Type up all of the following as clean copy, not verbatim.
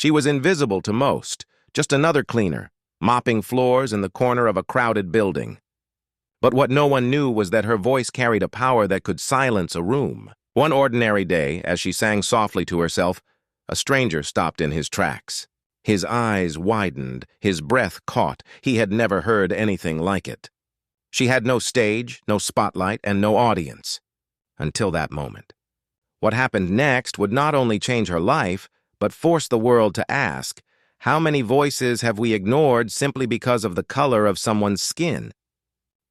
She was invisible to most, just another cleaner, mopping floors in the corner of a crowded building. But what no one knew was that her voice carried a power that could silence a room. One ordinary day, as she sang softly to herself, a stranger stopped in his tracks. His eyes widened, his breath caught. He had never heard anything like it. She had no stage, no spotlight, and no audience. Until that moment. What happened next would not only change her life, but force the world to ask, how many voices have we ignored simply because of the color of someone's skin?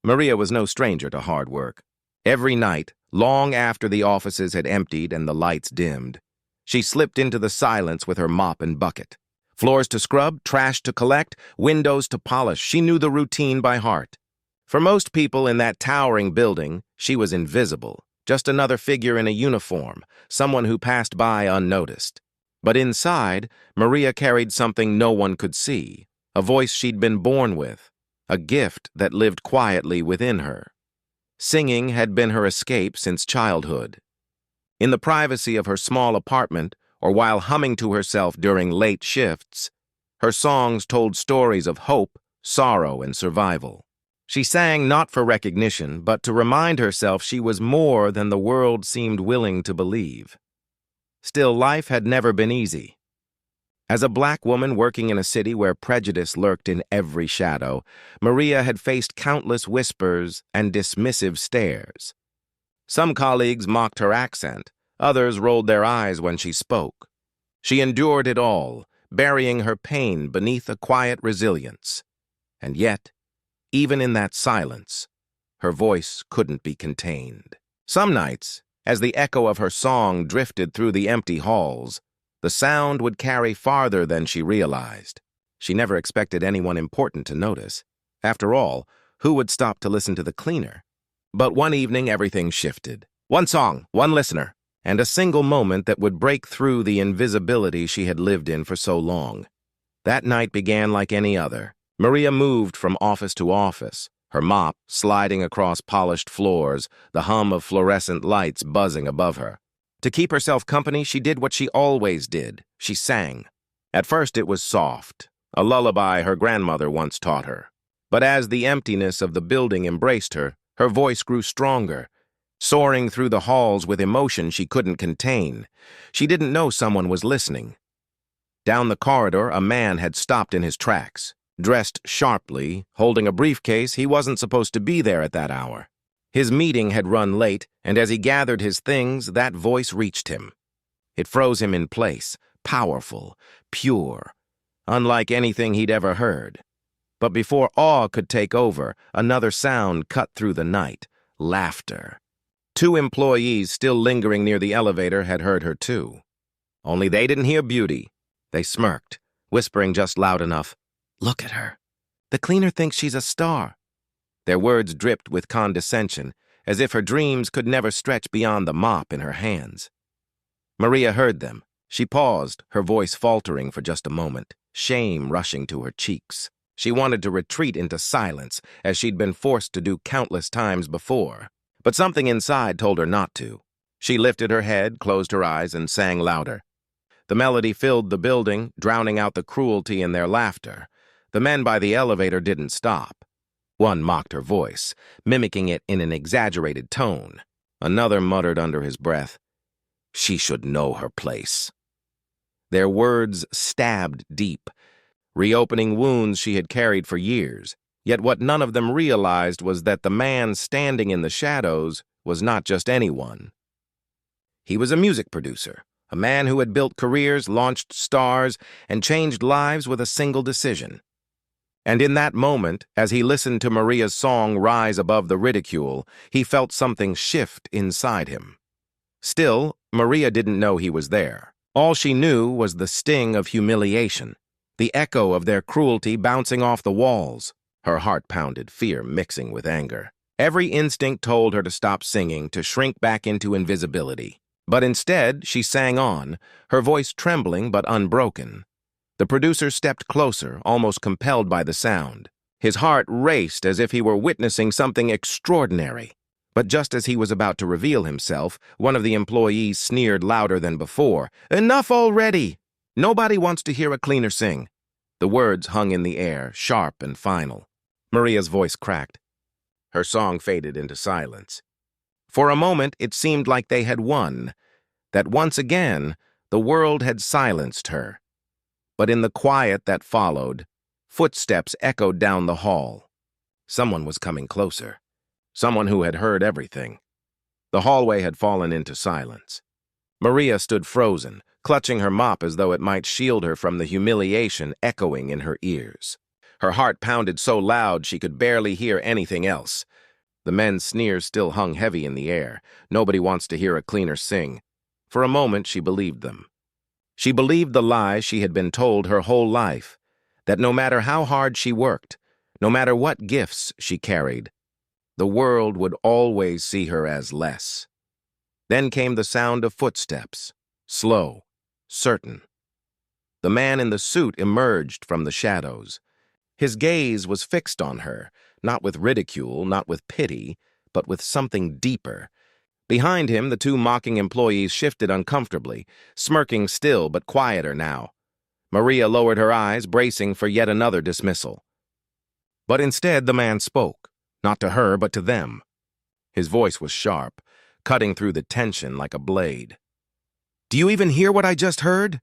Maria was no stranger to hard work. Every night, long after the offices had emptied and the lights dimmed, she slipped into the silence with her mop and bucket. Floors to scrub, trash to collect, windows to polish. She knew the routine by heart. For most people in that towering building, she was invisible, just another figure in a uniform, someone who passed by unnoticed. But inside, Maria carried something no one could see, a voice she'd been born with, a gift that lived quietly within her. Singing had been her escape since childhood. In the privacy of her small apartment, or while humming to herself during late shifts, her songs told stories of hope, sorrow, and survival. She sang not for recognition, but to remind herself she was more than the world seemed willing to believe. Still, life had never been easy. As a black woman working in a city where prejudice lurked in every shadow, Maria had faced countless whispers and dismissive stares. Some colleagues mocked her accent, others rolled their eyes when she spoke. She endured it all, burying her pain beneath a quiet resilience. And yet, even in that silence, her voice couldn't be contained. Some nights, as the echo of her song drifted through the empty halls, the sound would carry farther than she realized. She never expected anyone important to notice. After all, who would stop to listen to the cleaner? But one evening, everything shifted. One song, one listener, and a single moment that would break through the invisibility she had lived in for so long. That night began like any other. Maria moved from office to office, her mop sliding across polished floors, the hum of fluorescent lights buzzing above her. To keep herself company, she did what she always did. She sang. At first it was soft, a lullaby her grandmother once taught her. But as the emptiness of the building embraced her, her voice grew stronger, soaring through the halls with emotion she couldn't contain. She didn't know someone was listening. Down the corridor, a man had stopped in his tracks. Dressed sharply, holding a briefcase, he wasn't supposed to be there at that hour. His meeting had run late, and as he gathered his things, that voice reached him. It froze him in place, powerful, pure, unlike anything he'd ever heard. But before awe could take over, another sound cut through the night: laughter. Two employees still lingering near the elevator had heard her too. Only they didn't hear beauty. They smirked, whispering just loud enough, "Look at her. The cleaner thinks she's a star." Their words dripped with condescension, as if her dreams could never stretch beyond the mop in her hands. Maria heard them. She paused, her voice faltering for just a moment, shame rushing to her cheeks. She wanted to retreat into silence, as she'd been forced to do countless times before. But something inside told her not to. She lifted her head, closed her eyes, and sang louder. The melody filled the building, drowning out the cruelty in their laughter. The men by the elevator didn't stop. One mocked her voice, mimicking it in an exaggerated tone. Another muttered under his breath, "She should know her place." Their words stabbed deep, reopening wounds she had carried for years. Yet what none of them realized was that the man standing in the shadows was not just anyone. He was a music producer, a man who had built careers, launched stars, and changed lives with a single decision. And in that moment, as he listened to Maria's song rise above the ridicule, he felt something shift inside him. Still, Maria didn't know he was there. All she knew was the sting of humiliation, the echo of their cruelty bouncing off the walls. Her heart pounded, fear mixing with anger. Every instinct told her to stop singing, to shrink back into invisibility. But instead, she sang on, her voice trembling but unbroken. The producer stepped closer, almost compelled by the sound. His heart raced as if he were witnessing something extraordinary. But just as he was about to reveal himself, one of the employees sneered louder than before. "Enough already!" Nobody wants to hear a cleaner sing. The words hung in the air, sharp and final. Maria's voice cracked. Her song faded into silence. For a moment, it seemed like they had won, that once again, the world had silenced her. But in the quiet that followed, footsteps echoed down the hall. Someone was coming closer. Someone who had heard everything. The hallway had fallen into silence. Maria stood frozen, clutching her mop as though it might shield her from the humiliation echoing in her ears. Her heart pounded so loud she could barely hear anything else. The men's sneers still hung heavy in the air. Nobody wants to hear a cleaner sing. For a moment, she believed them. She believed the lie she had been told her whole life, that no matter how hard she worked, no matter what gifts she carried, the world would always see her as less. Then came the sound of footsteps, slow, certain. The man in the suit emerged from the shadows. His gaze was fixed on her, not with ridicule, not with pity, but with something deeper. Behind him, the two mocking employees shifted uncomfortably, smirking still but quieter now. Maria lowered her eyes, bracing for yet another dismissal. But instead, the man spoke, not to her, but to them. His voice was sharp, cutting through the tension like a blade. "Do you even hear what I just heard?"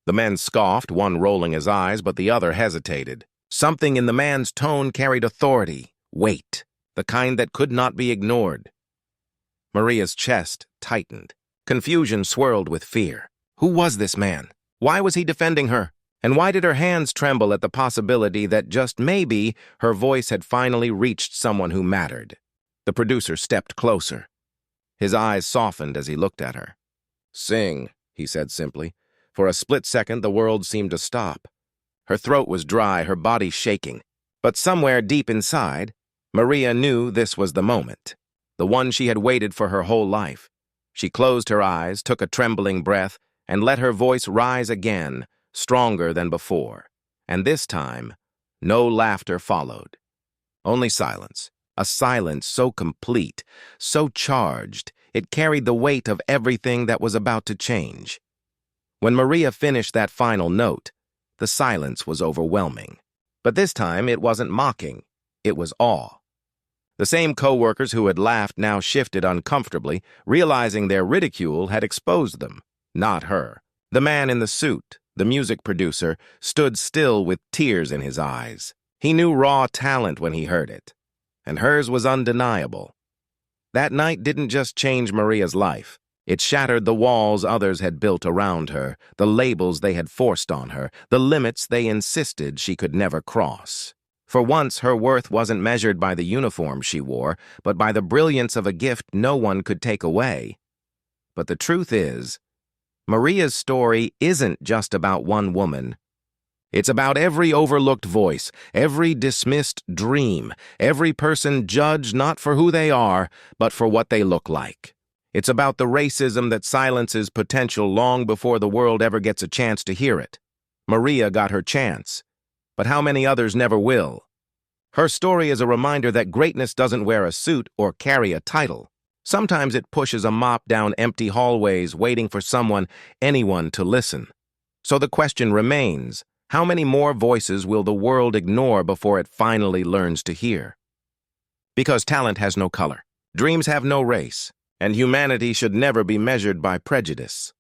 The men scoffed, one rolling his eyes, but the other hesitated. Something in the man's tone carried authority, weight, the kind that could not be ignored. Maria's chest tightened. Confusion swirled with fear. Who was this man? Why was he defending her? And why did her hands tremble at the possibility that just maybe her voice had finally reached someone who mattered? The producer stepped closer. His eyes softened as he looked at her. "Sing," he said simply. For a split second, the world seemed to stop. Her throat was dry, her body shaking. But somewhere deep inside, Maria knew this was the moment, the one she had waited for her whole life. She closed her eyes, took a trembling breath, and let her voice rise again, stronger than before. And this time, no laughter followed. Only silence, a silence so complete, so charged, it carried the weight of everything that was about to change. When Maria finished that final note, the silence was overwhelming. But this time, it wasn't mocking, it was awe. The same co-workers who had laughed now shifted uncomfortably, realizing their ridicule had exposed them, not her. The man in the suit, the music producer, stood still with tears in his eyes. He knew raw talent when he heard it, and hers was undeniable. That night didn't just change Maria's life. It shattered the walls others had built around her, the labels they had forced on her, the limits they insisted she could never cross. For once, her worth wasn't measured by the uniform she wore, but by the brilliance of a gift no one could take away. But the truth is, Maria's story isn't just about one woman. It's about every overlooked voice, every dismissed dream, every person judged not for who they are, but for what they look like. It's about the racism that silences potential long before the world ever gets a chance to hear it. Maria got her chance, but how many others never will? Her story is a reminder that greatness doesn't wear a suit or carry a title. Sometimes it pushes a mop down empty hallways waiting for someone, anyone, to listen. So the question remains, how many more voices will the world ignore before it finally learns to hear? Because talent has no color, dreams have no race, and humanity should never be measured by prejudice.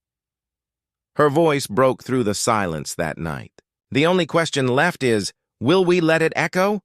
Her voice broke through the silence that night. The only question left is, will we let it echo?